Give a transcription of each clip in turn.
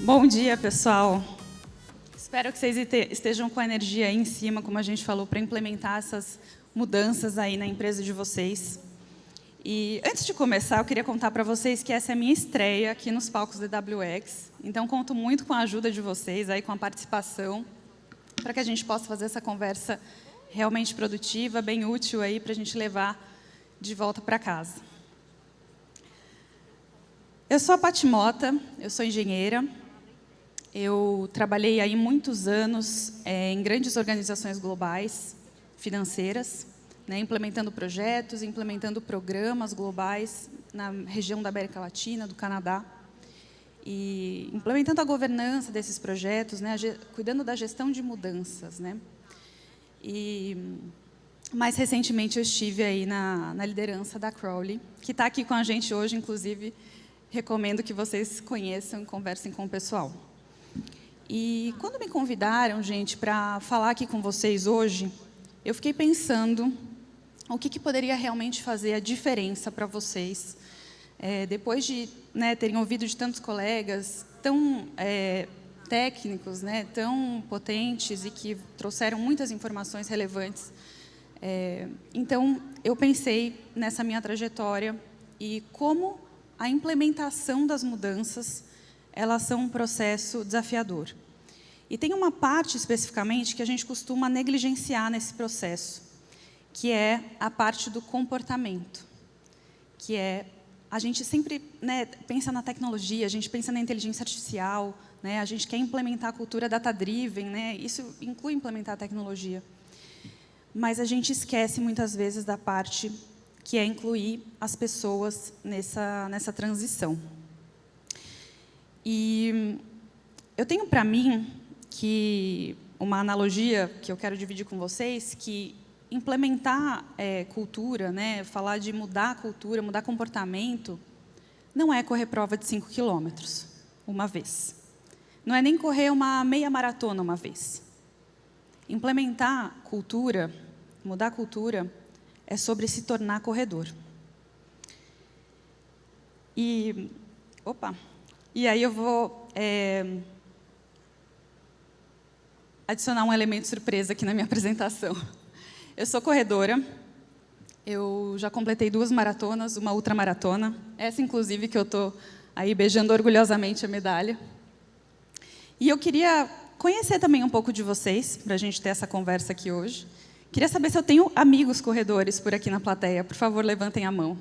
Bom dia, pessoal. Espero que vocês estejam com a energia aí em cima, como a gente falou, para implementar essas mudanças aí na empresa de vocês. E antes de começar, eu queria contar para vocês que essa é a minha estreia aqui nos palcos da AWX. Então, conto muito com a ajuda de vocês, aí, com a participação, para que a gente possa fazer essa conversa realmente produtiva, bem útil aí para a gente levar de volta para casa. Eu sou a Paty Mota, eu sou engenheira. Eu trabalhei aí muitos anos em grandes organizações globais, financeiras, né, implementando projetos, implementando programas globais na região da América Latina, do Canadá, e implementando a governança desses projetos, né, cuidando da gestão de mudanças, né. E mais recentemente eu estive aí na liderança da Crowley, que está aqui com a gente hoje, inclusive recomendo que vocês conheçam e conversem com o pessoal. E quando me convidaram, gente, para falar aqui com vocês hoje, eu fiquei pensando o que poderia realmente fazer a diferença para vocês, depois de terem ouvido de tantos colegas tão técnicos, tão potentes e que trouxeram muitas informações relevantes. Então, eu pensei nessa minha trajetória e como a implementação das mudanças elas são um processo desafiador. E tem uma parte, especificamente, que a gente costuma negligenciar nesse processo, que é a parte do comportamento, que é, a gente sempre pensa na tecnologia, a gente pensa na inteligência artificial, a gente quer implementar a cultura data-driven, isso inclui implementar a tecnologia. Mas a gente esquece, muitas vezes, da parte que é incluir as pessoas nessa transição. E eu tenho para mim que uma analogia que eu quero dividir com vocês, que implementar cultura, falar de mudar a cultura, mudar comportamento, não é correr prova de 5 quilômetros uma vez. Não é nem correr uma meia maratona uma vez. Implementar cultura, mudar a cultura, é sobre se tornar corredor. E aí eu vou adicionar um elemento surpresa aqui na minha apresentação. Eu sou corredora, eu já completei 2 maratonas, uma ultramaratona, essa inclusive que eu estou aí beijando orgulhosamente a medalha. E eu queria conhecer também um pouco de vocês, para a gente ter essa conversa aqui hoje. Queria saber se eu tenho amigos corredores por aqui na plateia. Por favor, levantem a mão.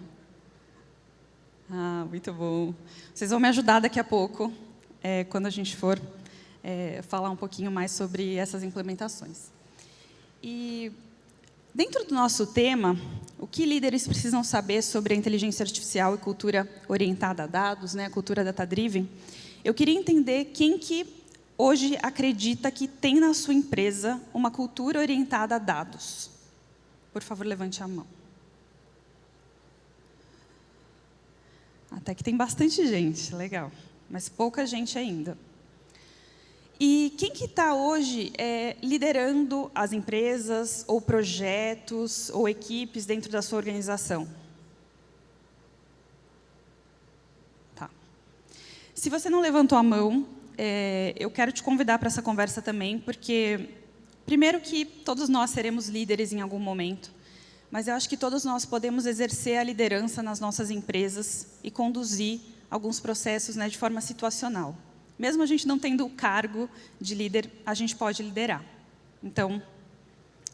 Ah, muito bom. Vocês vão me ajudar daqui a pouco, quando a gente for falar um pouquinho mais sobre essas implementações. E, dentro do nosso tema, o que líderes precisam saber sobre a inteligência artificial e cultura orientada a dados, a cultura data-driven, eu queria entender quem que hoje acredita que tem na sua empresa uma cultura orientada a dados. Por favor, levante a mão. Até que tem bastante gente, legal, mas pouca gente ainda. E quem que está hoje liderando as empresas, ou projetos, ou equipes dentro da sua organização? Tá. Se você não levantou a mão, eu quero te convidar para essa conversa também, porque, primeiro que todos nós seremos líderes em algum momento, mas eu acho que todos nós podemos exercer a liderança nas nossas empresas e conduzir alguns processos de forma situacional. Mesmo a gente não tendo o cargo de líder, a gente pode liderar. Então,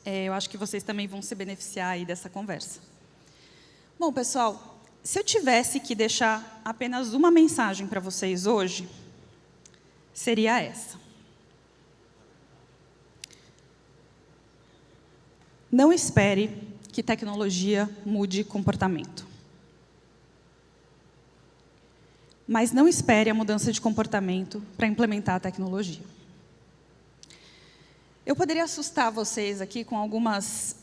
eu acho que vocês também vão se beneficiar aí dessa conversa. Bom, pessoal, se eu tivesse que deixar apenas uma mensagem para vocês hoje, seria essa. Não espere que tecnologia mude comportamento. Mas não espere a mudança de comportamento para implementar a tecnologia. Eu poderia assustar vocês aqui com algumas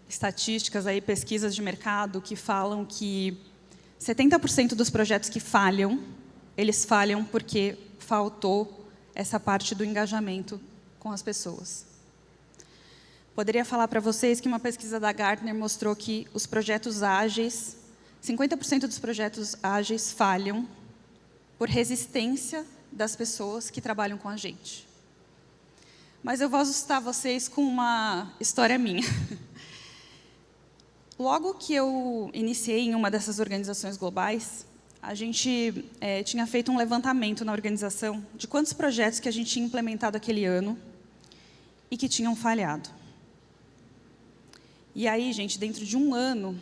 estatísticas, pesquisas de mercado, que falam que 70% dos projetos que falham, eles falham porque faltou essa parte do engajamento com as pessoas. Poderia falar para vocês que uma pesquisa da Gartner mostrou que os projetos ágeis, 50% dos projetos ágeis falham por resistência das pessoas que trabalham com a gente. Mas eu vou assustar vocês com uma história minha. Logo que eu iniciei em uma dessas organizações globais, a gente tinha feito um levantamento na organização de quantos projetos que a gente tinha implementado aquele ano e que tinham falhado. E aí, gente, dentro de um ano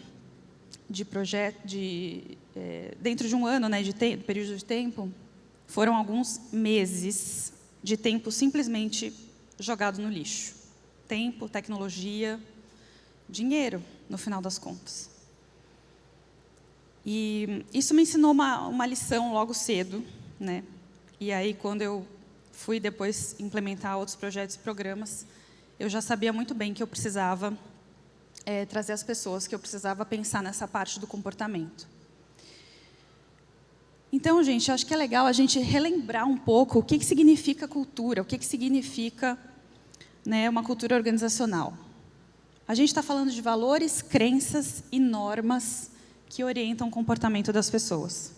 de projeto, dentro de um ano, né, de período de tempo, foram alguns meses de tempo simplesmente jogado no lixo. Tempo, tecnologia, dinheiro, no final das contas. E isso me ensinou uma lição logo cedo, né? E aí, quando eu fui depois implementar outros projetos e programas, eu já sabia muito bem que eu precisava trazer as pessoas, que eu precisava pensar nessa parte do comportamento. Então, gente, acho que é legal a gente relembrar um pouco o que significa cultura, o que significa, né, uma cultura organizacional. A gente está falando de valores, crenças e normas que orientam o comportamento das pessoas.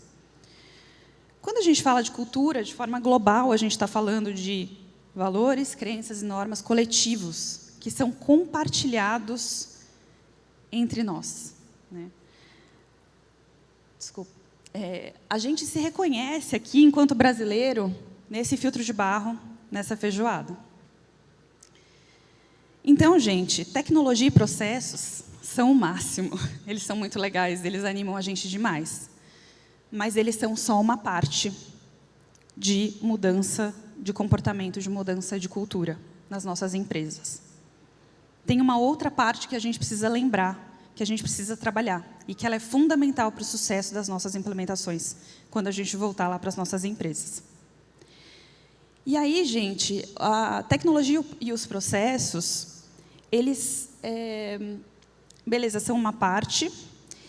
Quando a gente fala de cultura, de forma global, a gente está falando de valores, crenças e normas coletivos, que são compartilhados entre nós, né? Desculpa. A gente se reconhece aqui, enquanto brasileiro, nesse filtro de barro, nessa feijoada. Então, gente, tecnologia e processos são o máximo. Eles são muito legais, eles animam a gente demais. Mas eles são só uma parte de mudança de comportamento, de mudança de cultura nas nossas empresas. Tem uma outra parte que a gente precisa lembrar, que a gente precisa trabalhar, e que ela é fundamental para o sucesso das nossas implementações, quando a gente voltar lá para as nossas empresas. E aí, gente, a tecnologia e os processos, eles, beleza, são uma parte,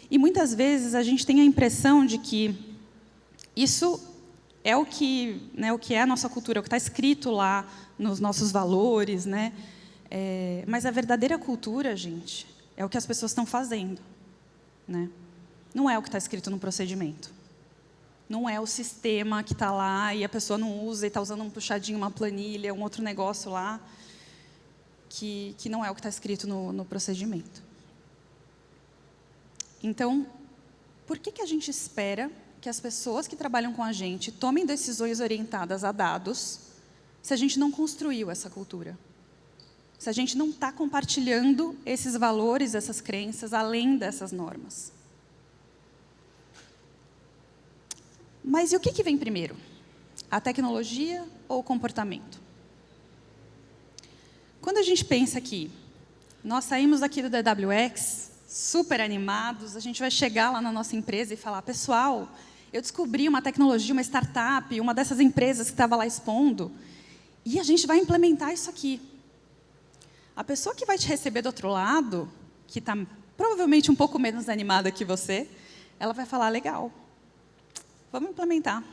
e muitas vezes a gente tem a impressão de que isso é o que é a nossa cultura, é o que está escrito lá nos nossos valores, né? Mas a verdadeira cultura, gente, é o que as pessoas estão fazendo, né? Não é o que está escrito no procedimento. Não é o sistema que está lá e a pessoa não usa e está usando um puxadinho, uma planilha, um outro negócio lá, que não é o que está escrito no procedimento. Então, por que a gente espera que as pessoas que trabalham com a gente tomem decisões orientadas a dados, se a gente não construiu essa cultura? Se a gente não está compartilhando esses valores, essas crenças, além dessas normas. Mas e o que vem primeiro? A tecnologia ou o comportamento? Quando a gente pensa que nós saímos daqui do DWX, super animados, a gente vai chegar lá na nossa empresa e falar, pessoal, eu descobri uma tecnologia, uma startup, uma dessas empresas que estava lá expondo, e a gente vai implementar isso aqui. A pessoa que vai te receber do outro lado, que está provavelmente um pouco menos animada que você, ela vai falar, legal, vamos implementar.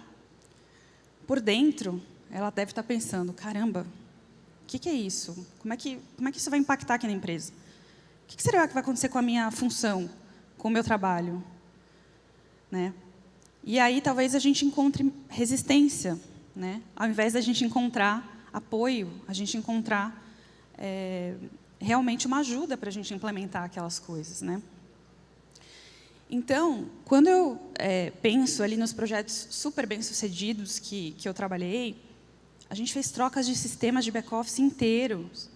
Por dentro, ela deve estar pensando, caramba, o que é isso? Como é que isso vai impactar aqui na empresa? O que será que vai acontecer com a minha função, com o meu trabalho? Né? E aí, talvez, a gente encontre resistência, né? Ao invés da gente encontrar apoio, a gente encontrar realmente uma ajuda para a gente implementar aquelas coisas, né? Então, quando eu penso ali nos projetos super bem-sucedidos que eu trabalhei, a gente fez trocas de sistemas de back-office inteiros,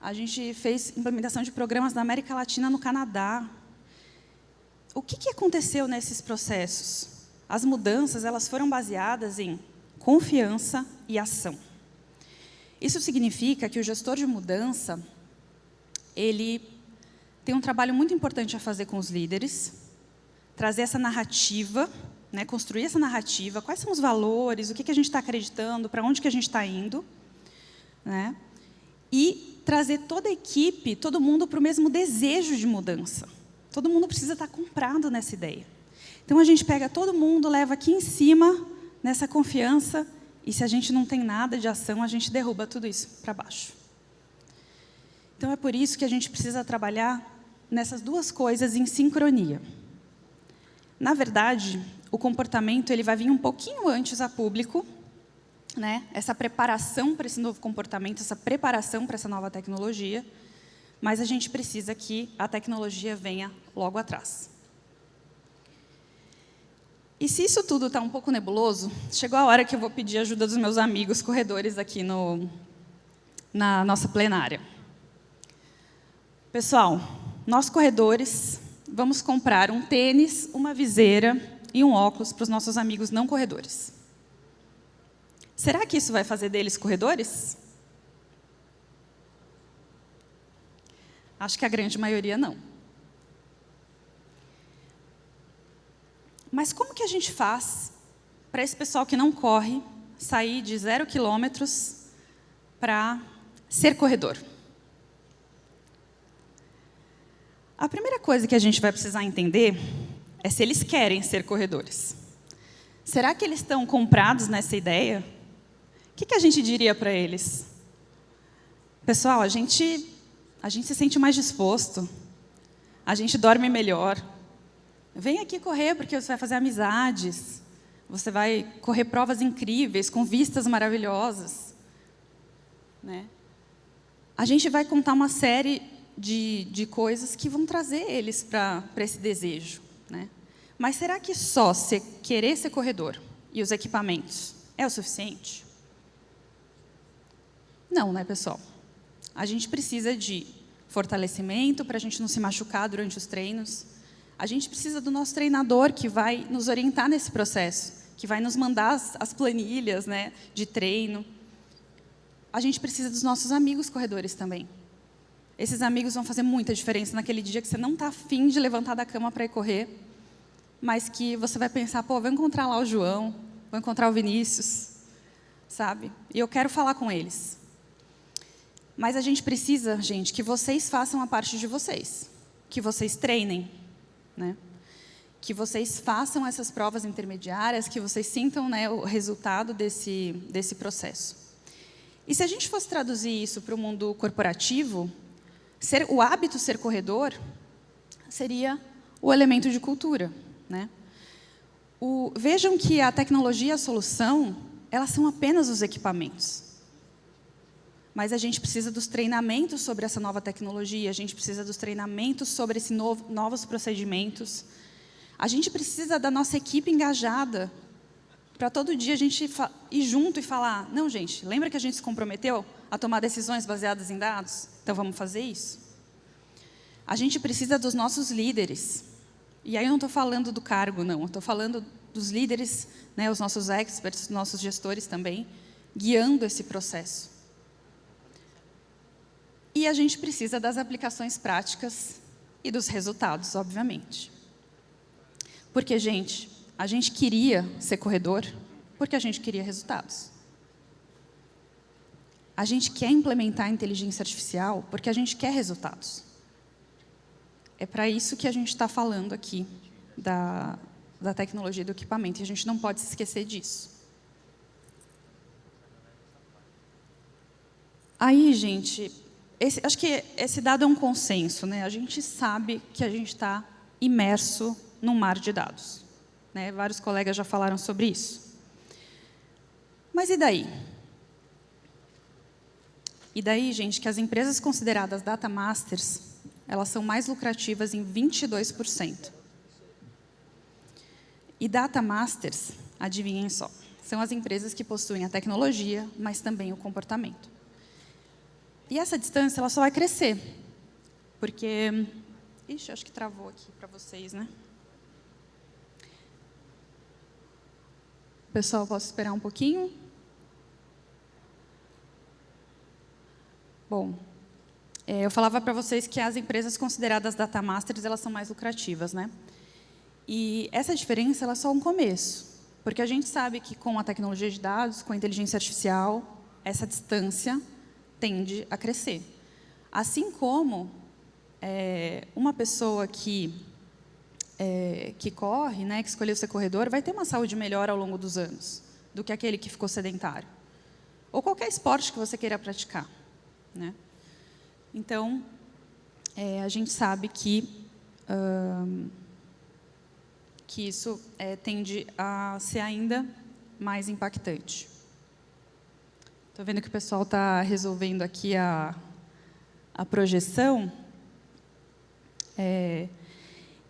a gente fez implementação de programas na América Latina, no Canadá. O que aconteceu nesses processos? As mudanças, elas foram baseadas em confiança e ação. Isso significa que o gestor de mudança, ele tem um trabalho muito importante a fazer com os líderes, trazer essa narrativa, né, construir essa narrativa, quais são os valores, o que a gente está acreditando, para onde que a gente está indo, né, e trazer toda a equipe, todo mundo para o mesmo desejo de mudança. Todo mundo precisa estar comprado nessa ideia. Então, a gente pega todo mundo, leva aqui em cima, nessa confiança, e se a gente não tem nada de ação, a gente derruba tudo isso para baixo. Então, é por isso que a gente precisa trabalhar nessas duas coisas em sincronia. Na verdade, o comportamento ele vai vir um pouquinho antes a público, né, essa preparação para esse novo comportamento, essa preparação para essa nova tecnologia, mas a gente precisa que a tecnologia venha logo atrás. E se isso tudo está um pouco nebuloso, chegou a hora que eu vou pedir ajuda dos meus amigos corredores aqui na nossa plenária. Pessoal, nós corredores vamos comprar um tênis, uma viseira e um óculos para os nossos amigos não corredores. Será que isso vai fazer deles corredores? Acho que a grande maioria não. Mas como que a gente faz para esse pessoal que não corre sair de 0 quilômetros para ser corredor? A primeira coisa que a gente vai precisar entender é se eles querem ser corredores. Será que eles estão comprados nessa ideia? O que a gente diria para eles? Pessoal, a gente se sente mais disposto, a gente dorme melhor. Vem aqui correr, porque você vai fazer amizades, você vai correr provas incríveis, com vistas maravilhosas, né? A gente vai contar uma série de coisas que vão trazer eles para esse desejo, né? Mas será que só querer ser corredor e os equipamentos é o suficiente? Não, né, pessoal? A gente precisa de fortalecimento para a gente não se machucar durante os treinos. A gente precisa do nosso treinador que vai nos orientar nesse processo, que vai nos mandar as planilhas, né, de treino. A gente precisa dos nossos amigos corredores também. Esses amigos vão fazer muita diferença naquele dia que você não está afim de levantar da cama para ir correr, mas que você vai pensar, pô, vou encontrar lá o João, vou encontrar o Vinícius, sabe? E eu quero falar com eles. Mas a gente precisa, gente, que vocês façam a parte de vocês, que vocês treinem, né? Que vocês façam essas provas intermediárias, que vocês sintam, né, o resultado desse processo. E se a gente fosse traduzir isso para o mundo corporativo, o hábito ser corredor seria o elemento de cultura, né? Vejam que a tecnologia e a solução, elas são apenas os equipamentos. Mas a gente precisa dos treinamentos sobre essa nova tecnologia, a gente precisa dos treinamentos sobre esses novos procedimentos. A gente precisa da nossa equipe engajada, para todo dia a gente ir junto e falar, não, gente, lembra que a gente se comprometeu a tomar decisões baseadas em dados? Então, vamos fazer isso. A gente precisa dos nossos líderes. E aí eu não estou falando do cargo, não. Eu estou falando dos líderes, né, os nossos experts, os nossos gestores também, guiando esse processo. E a gente precisa das aplicações práticas e dos resultados, obviamente. Porque, gente, a gente queria ser corredor porque a gente queria resultados. A gente quer implementar a inteligência artificial porque a gente quer resultados. É para isso que a gente está falando aqui da tecnologia e do equipamento, e a gente não pode se esquecer disso. Aí, gente, acho que esse dado é um consenso, né? A gente sabe que a gente está imerso num mar de dados, né? Vários colegas já falaram sobre isso. Mas e daí? E daí, gente, que as empresas consideradas data masters, elas são mais lucrativas em 22%. E data masters, adivinhem só, são as empresas que possuem a tecnologia, mas também o comportamento. E essa distância ela só vai crescer, porque... Ixi, acho que travou aqui para vocês, né? Pessoal, posso esperar um pouquinho? Bom, eu falava para vocês que as empresas consideradas data masters, elas são mais lucrativas, né? E essa diferença ela é só um começo, porque a gente sabe que com a tecnologia de dados, com a inteligência artificial, essa distância tende a crescer. Assim como uma pessoa que corre, né, que escolheu ser corredor, vai ter uma saúde melhor ao longo dos anos do que aquele que ficou sedentário. Ou qualquer esporte que você queira praticar, né? Então, a gente sabe que isso tende a ser ainda mais impactante. Estou vendo que o pessoal está resolvendo aqui a projeção.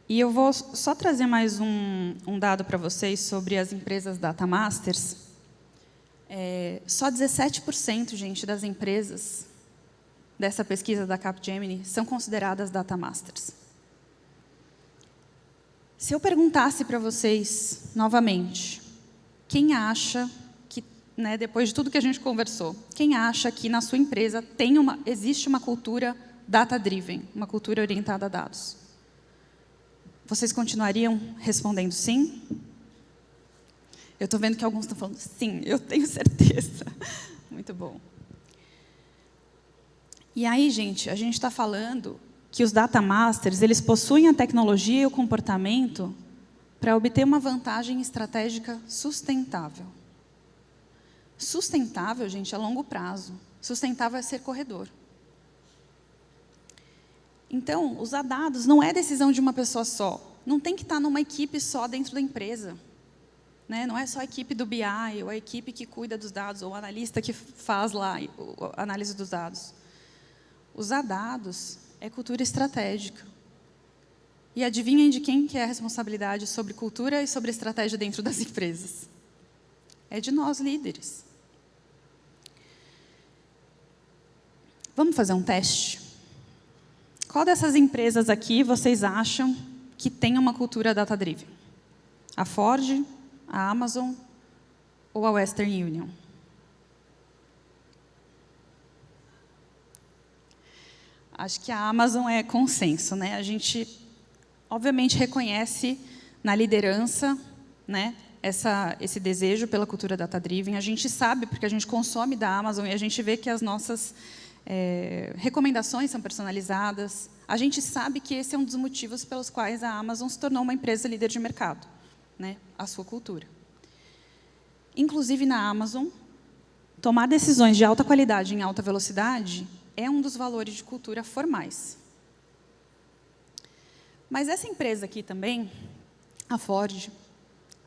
E eu vou só trazer mais um dado para vocês sobre as empresas Data Masters. Só 17%, gente, das empresas dessa pesquisa da Capgemini são consideradas Data Masters. Se eu perguntasse para vocês, novamente, quem acha que, né, depois de tudo que a gente conversou, quem acha que na sua empresa existe uma cultura data-driven, uma cultura orientada a dados? Vocês continuariam respondendo sim? Eu estou vendo que alguns estão falando sim, eu tenho certeza. Muito bom. E aí, gente, a gente está falando que os Data Masters, eles possuem a tecnologia e o comportamento para obter uma vantagem estratégica sustentável. Sustentável, gente, a longo prazo. Sustentável é ser corredor. Então, usar dados não é decisão de uma pessoa só. Não tem que estar numa equipe só dentro da empresa. Né? Não é só a equipe do BI, ou a equipe que cuida dos dados, ou o analista que faz lá a análise dos dados. Usar dados é cultura estratégica. E adivinhem de quem que é a responsabilidade sobre cultura e sobre estratégia dentro das empresas? É de nós, líderes. Vamos fazer um teste? Qual dessas empresas aqui vocês acham que tem uma cultura data-driven? A Ford, a Amazon ou a Western Union? Acho que a Amazon é consenso, né? A gente, obviamente, reconhece na liderança, né, esse desejo pela cultura data-driven. A gente sabe, porque a gente consome da Amazon e a gente vê que as nossas recomendações são personalizadas. A gente sabe que esse é um dos motivos pelos quais a Amazon se tornou uma empresa líder de mercado, né? A sua cultura. Inclusive, na Amazon, tomar decisões de alta qualidade em alta velocidade é um dos valores de cultura formais. Mas essa empresa aqui também, a Ford,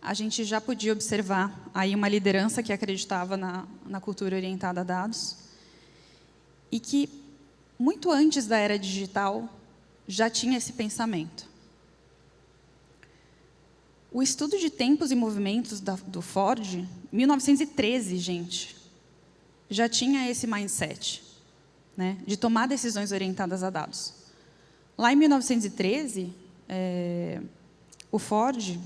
a gente já podia observar aí uma liderança que acreditava na cultura orientada a dados e que, muito antes da era digital, já tinha esse pensamento. O estudo de tempos e movimentos do Ford, 1913, gente, já tinha esse mindset, né, de tomar decisões orientadas a dados. Lá em 1913, o Ford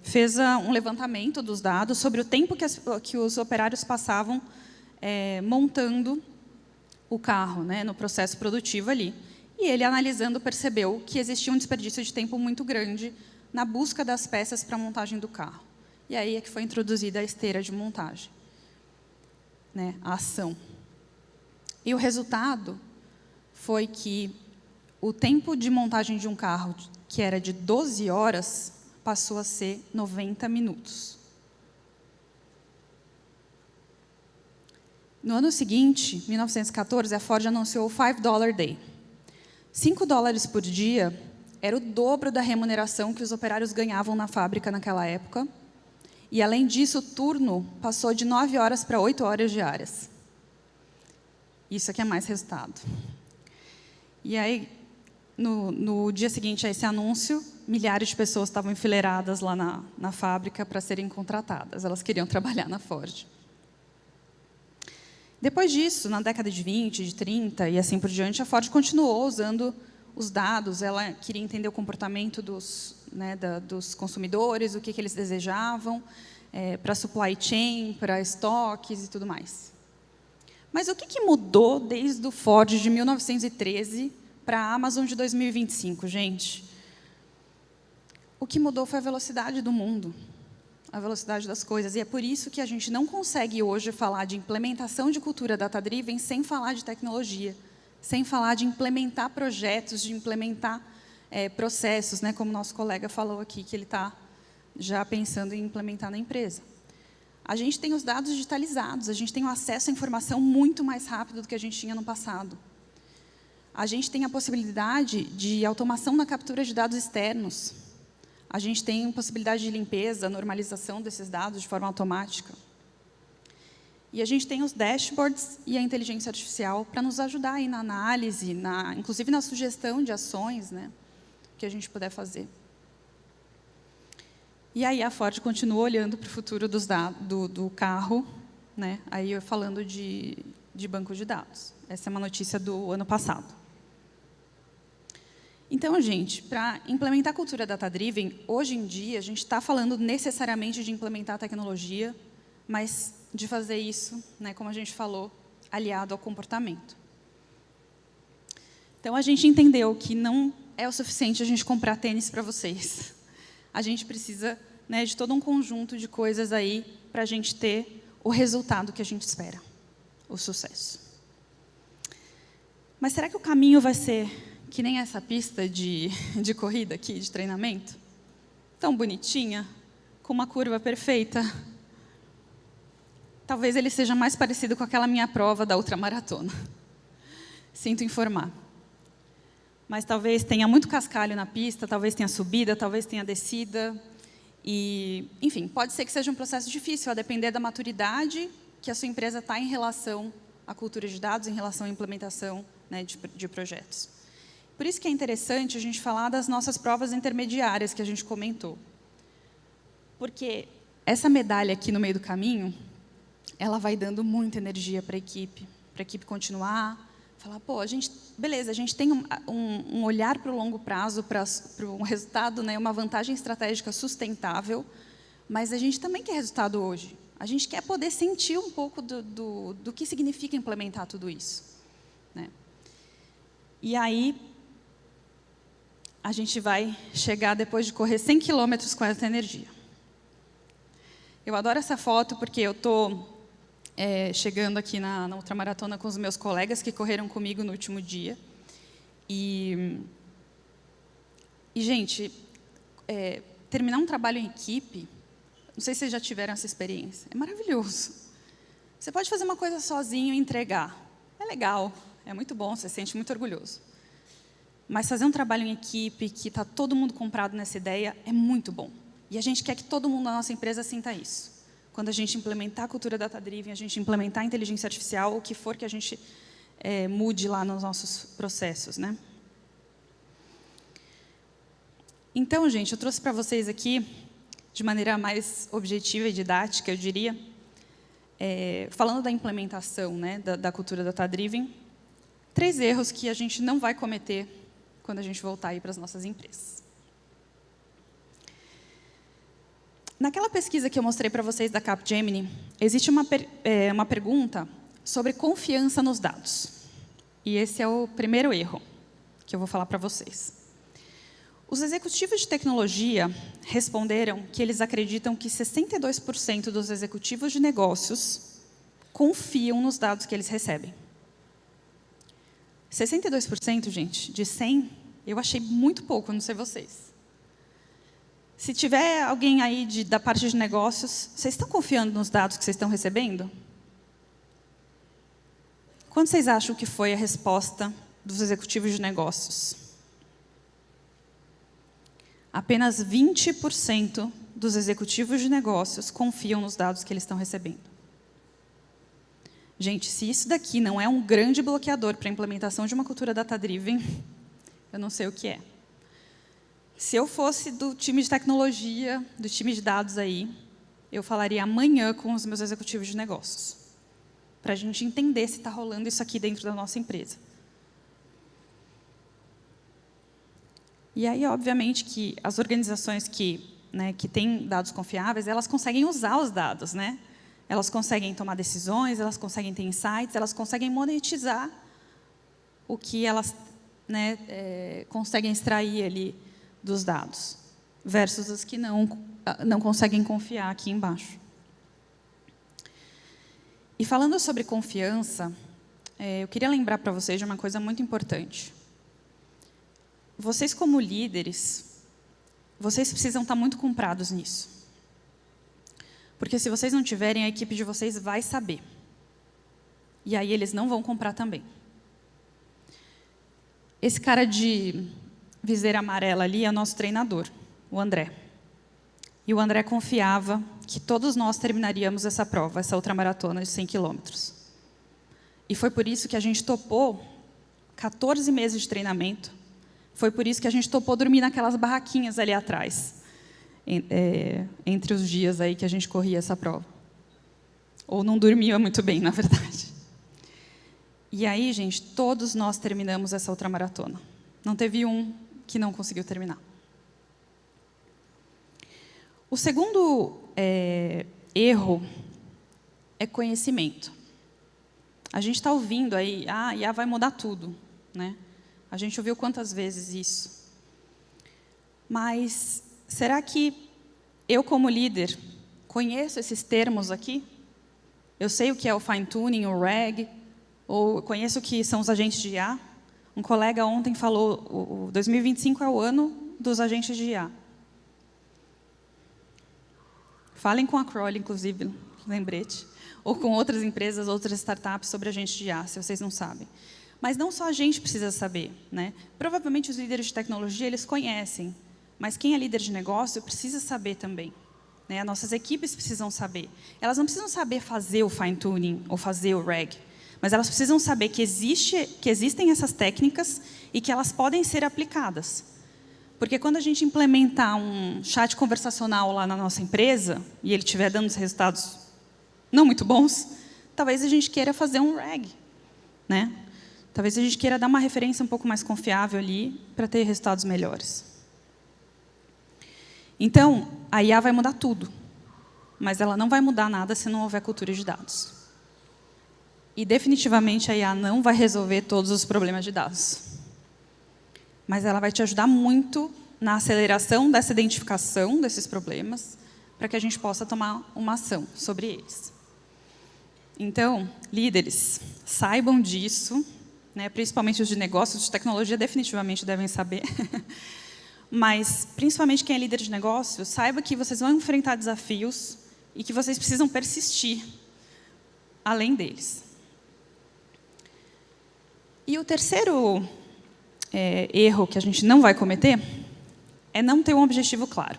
fez um levantamento dos dados sobre o tempo que os operários passavam montando o carro, né, no processo produtivo ali. E ele, analisando, percebeu que existia um desperdício de tempo muito grande na busca das peças para a montagem do carro. E aí é que foi introduzida a esteira de montagem, né, a ação. E o resultado foi que o tempo de montagem de um carro, que era de 12 horas, passou a ser 90 minutos. No ano seguinte, 1914, a Ford anunciou o $5 Day. $5 por dia era o dobro da remuneração que os operários ganhavam na fábrica naquela época. E, além disso, o turno passou de 9 horas para 8 horas diárias. Isso aqui é mais resultado. E aí, no dia seguinte a esse anúncio, milhares de pessoas estavam enfileiradas lá na fábrica para serem contratadas. Elas queriam trabalhar na Ford. Depois disso, na década de 20, de 30 e assim por diante, a Ford continuou usando os dados. Ela queria entender o comportamento dos consumidores, o que eles desejavam, para supply chain, para estoques e tudo mais. Mas o que mudou desde o Ford de 1913 para a Amazon de 2025, gente? O que mudou foi a velocidade do mundo, a velocidade das coisas. E é por isso que a gente não consegue hoje falar de implementação de cultura data-driven sem falar de tecnologia, sem falar de implementar projetos, de implementar processos, né, como nosso colega falou aqui, que ele está já pensando em implementar na empresa. A gente tem os dados digitalizados, a gente tem o acesso à informação muito mais rápido do que a gente tinha no passado. A gente tem a possibilidade de automação na captura de dados externos. A gente tem possibilidade de limpeza, normalização desses dados de forma automática. E a gente tem os dashboards e a inteligência artificial para nos ajudar aí na análise, inclusive na sugestão de ações, né, que a gente puder fazer. E aí a Ford continua olhando para o futuro do carro, né, aí eu falando de banco de dados. Essa é uma notícia do ano passado. Então, gente, para implementar a cultura data-driven, hoje em dia, a gente está falando necessariamente de implementar a tecnologia, mas de fazer isso, né, como a gente falou, aliado ao comportamento. Então, a gente entendeu que não é o suficiente a gente comprar tênis para vocês. A gente precisa, né, de todo um conjunto de coisas aí para a gente ter o resultado que a gente espera, o sucesso. Mas será que o caminho vai ser que nem essa pista de corrida aqui, de treinamento? Tão bonitinha, com uma curva perfeita? Talvez ele seja mais parecido com aquela minha prova da ultramaratona. Sinto informar. Mas talvez tenha muito cascalho na pista, talvez tenha subida, talvez tenha descida. E, enfim, pode ser que seja um processo difícil, a depender da maturidade que a sua empresa está em relação à cultura de dados, em relação à implementação, né, de projetos. Por isso que é interessante a gente falar das nossas provas intermediárias que a gente comentou. Porque essa medalha aqui no meio do caminho, ela vai dando muita energia para a equipe continuar, falar, pô, beleza, a gente tem um olhar para o longo prazo, para um resultado, né, uma vantagem estratégica sustentável, mas a gente também quer resultado hoje. A gente quer poder sentir um pouco do que significa implementar tudo isso, né? E aí, a gente vai chegar depois de correr 100 quilômetros com essa energia. Eu adoro essa foto porque eu estou chegando aqui na ultramaratona com os meus colegas que correram comigo no último dia. E gente, terminar um trabalho em equipe, não sei se vocês já tiveram essa experiência, é maravilhoso. Você pode fazer uma coisa sozinho e entregar. É legal, é muito bom, você se sente muito orgulhoso. Mas fazer um trabalho em equipe, que está todo mundo comprado nessa ideia, é muito bom. E a gente quer que todo mundo na nossa empresa sinta isso. Quando a gente implementar a cultura data-driven, a gente implementar a inteligência artificial, o que for que a gente mude lá nos nossos processos, né? Então, gente, eu trouxe para vocês aqui, de maneira mais objetiva e didática, eu diria, falando da implementação, né, da cultura data-driven, 3 erros que a gente não vai cometer quando a gente voltar aí para as nossas empresas. Naquela pesquisa que eu mostrei para vocês da Capgemini, existe uma pergunta sobre confiança nos dados. E esse é o primeiro erro que eu vou falar para vocês. Os executivos de tecnologia responderam que eles acreditam que 62% dos executivos de negócios confiam nos dados que eles recebem. 62%, gente, de 100, eu achei muito pouco, não sei vocês. Se tiver alguém aí da parte de negócios, vocês estão confiando nos dados que vocês estão recebendo? Quanto vocês acham que foi a resposta dos executivos de negócios? Apenas 20% dos executivos de negócios confiam nos dados que eles estão recebendo. Gente, se isso daqui não é um grande bloqueador para a implementação de uma cultura data-driven, eu não sei o que é. Se eu fosse do time de tecnologia, do time de dados aí, eu falaria amanhã com os meus executivos de negócios, para a gente entender se está rolando isso aqui dentro da nossa empresa. E aí, obviamente, que as organizações que têm dados confiáveis, elas conseguem usar os dados, né? Elas conseguem tomar decisões, elas conseguem ter insights, elas conseguem monetizar o que elas conseguem extrair ali dos dados, versus as que não conseguem confiar aqui embaixo. E falando sobre confiança, eu queria lembrar para vocês de uma coisa muito importante. Vocês, como líderes, vocês precisam estar muito comprados nisso. Porque se vocês não tiverem, a equipe de vocês vai saber. E aí eles não vão comprar também. Esse cara de viseira amarela ali é o nosso treinador, o André. E o André confiava que todos nós terminaríamos essa prova, essa ultramaratona de 100 quilômetros. E foi por isso que a gente topou 14 meses de treinamento. Foi por isso que a gente topou dormir naquelas barraquinhas ali atrás, entre os dias aí que a gente corria essa prova. Ou não dormia muito bem, na verdade. E aí, gente, todos nós terminamos essa ultramaratona. Não teve um que não conseguiu terminar. O segundo erro é conhecimento. A gente está ouvindo aí, IA vai mudar tudo, né? A gente ouviu quantas vezes isso. Mas será que eu, como líder, conheço esses termos aqui? Eu sei o que é o fine-tuning, o RAG, ou conheço o que são os agentes de IA? Um colega ontem falou, o 2025 é o ano dos agentes de IA. Falem com a Crowley, inclusive, lembrete, ou com outras empresas, outras startups sobre agentes de IA, se vocês não sabem. Mas não só a gente precisa saber, né? Provavelmente os líderes de tecnologia, eles conhecem, mas quem é líder de negócio precisa saber também, né? As nossas equipes precisam saber. Elas não precisam saber fazer o fine-tuning ou fazer o RAG, mas elas precisam saber que existem essas técnicas e que elas podem ser aplicadas. Porque quando a gente implementar um chat conversacional lá na nossa empresa, e ele estiver dando resultados não muito bons, talvez a gente queira fazer um RAG, né? Talvez a gente queira dar uma referência um pouco mais confiável ali para ter resultados melhores. Então, a IA vai mudar tudo, mas ela não vai mudar nada se não houver cultura de dados. E, definitivamente, a IA não vai resolver todos os problemas de dados. Mas ela vai te ajudar muito na aceleração dessa identificação desses problemas, para que a gente possa tomar uma ação sobre eles. Então, líderes, saibam disso, né, principalmente os de negócios, de tecnologia definitivamente devem saber, mas principalmente quem é líder de negócio, saiba que vocês vão enfrentar desafios e que vocês precisam persistir além deles. E o terceiro erro que a gente não vai cometer é não ter um objetivo claro.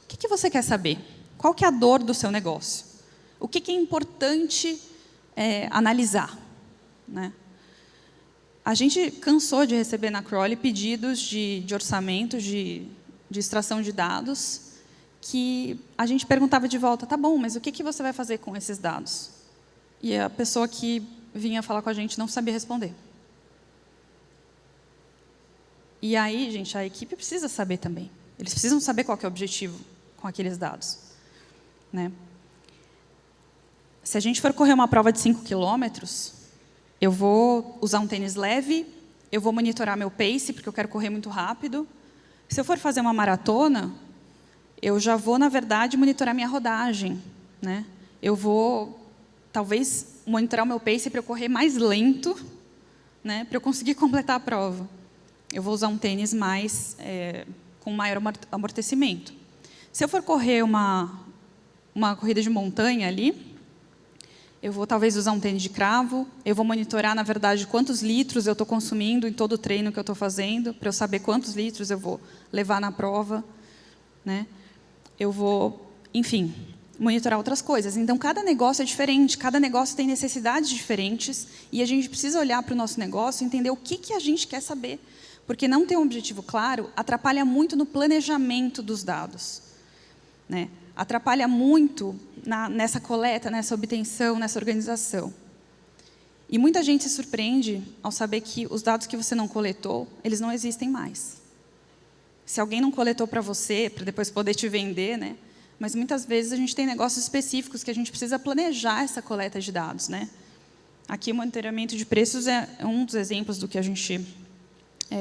O que você quer saber? Qual que é a dor do seu negócio? O que é importante analisar, né? A gente cansou de receber na Crowley pedidos de orçamento, de extração de dados, que a gente perguntava de volta, tá bom, mas o que você vai fazer com esses dados? E a pessoa que vinha falar com a gente não sabia responder. E aí, gente, a equipe precisa saber também. Eles precisam saber qual que é o objetivo com aqueles dados, né? Se a gente for correr uma prova de 5 quilômetros, eu vou usar um tênis leve, eu vou monitorar meu pace, porque eu quero correr muito rápido. Se eu for fazer uma maratona, eu já vou, na verdade, monitorar minha rodagem, né? Eu vou, talvez, monitorar o meu pace para eu correr mais lento, né? Para eu conseguir completar a prova. Eu vou usar um tênis com maior amortecimento. Se eu for correr uma corrida de montanha ali, eu vou talvez usar um tênis de cravo, eu vou monitorar, na verdade, quantos litros eu estou consumindo em todo o treino que eu estou fazendo, para eu saber quantos litros eu vou levar na prova, né? Eu vou, enfim, monitorar outras coisas. Então, cada negócio é diferente, cada negócio tem necessidades diferentes, e a gente precisa olhar para o nosso negócio e entender o que a gente quer saber. Porque não ter um objetivo claro atrapalha muito no planejamento dos dados, né? Atrapalha muito nessa coleta, nessa obtenção, nessa organização. E muita gente se surpreende ao saber que os dados que você não coletou, eles não existem mais. Se alguém não coletou para você, para depois poder te vender, né? Mas muitas vezes a gente tem negócios específicos que a gente precisa planejar essa coleta de dados, né? Aqui o monitoramento de preços é um dos exemplos do que a gente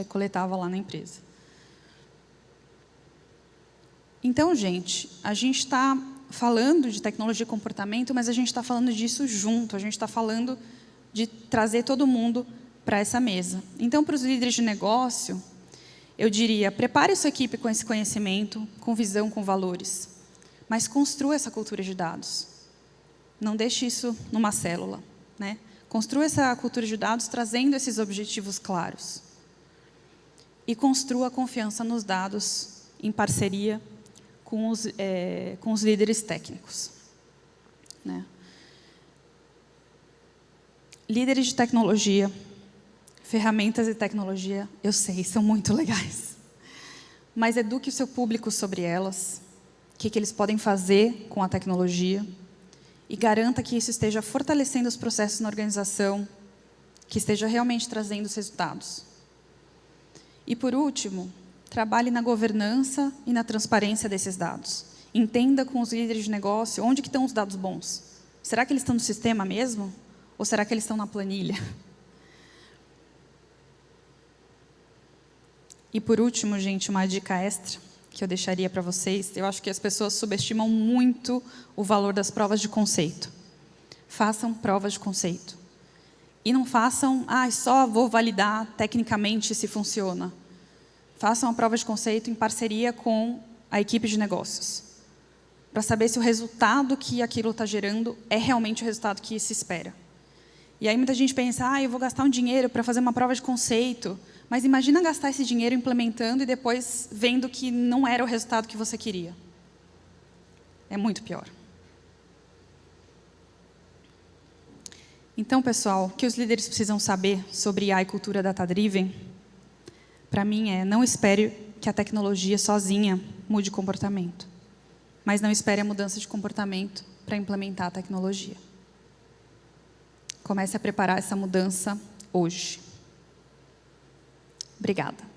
coletava lá na empresa. Então, gente, a gente está falando de tecnologia e comportamento, mas a gente está falando disso junto, a gente está falando de trazer todo mundo para essa mesa. Então, para os líderes de negócio, eu diria, prepare sua equipe com esse conhecimento, com visão, com valores, mas construa essa cultura de dados. Não deixe isso numa célula, né? Construa essa cultura de dados trazendo esses objetivos claros. E construa a confiança nos dados em parceria com os líderes técnicos, né? Líderes de tecnologia, ferramentas e tecnologia, eu sei, são muito legais. Mas eduque o seu público sobre elas, o que eles podem fazer com a tecnologia, e garanta que isso esteja fortalecendo os processos na organização, que esteja realmente trazendo os resultados. E, por último, trabalhe na governança e na transparência desses dados. Entenda com os líderes de negócio onde que estão os dados bons. Será que eles estão no sistema mesmo? Ou será que eles estão na planilha? E, por último, gente, uma dica extra que eu deixaria para vocês. Eu acho que as pessoas subestimam muito o valor das provas de conceito. Façam provas de conceito. E não façam, só vou validar tecnicamente se funciona. Façam a prova de conceito em parceria com a equipe de negócios, para saber se o resultado que aquilo está gerando é realmente o resultado que se espera. E aí muita gente pensa, eu vou gastar um dinheiro para fazer uma prova de conceito, mas imagina gastar esse dinheiro implementando e depois vendo que não era o resultado que você queria. É muito pior. Então, pessoal, o que os líderes precisam saber sobre IA e cultura data-driven, para mim não espere que a tecnologia sozinha mude o comportamento, mas não espere a mudança de comportamento para implementar a tecnologia. Comece a preparar essa mudança hoje. Obrigada.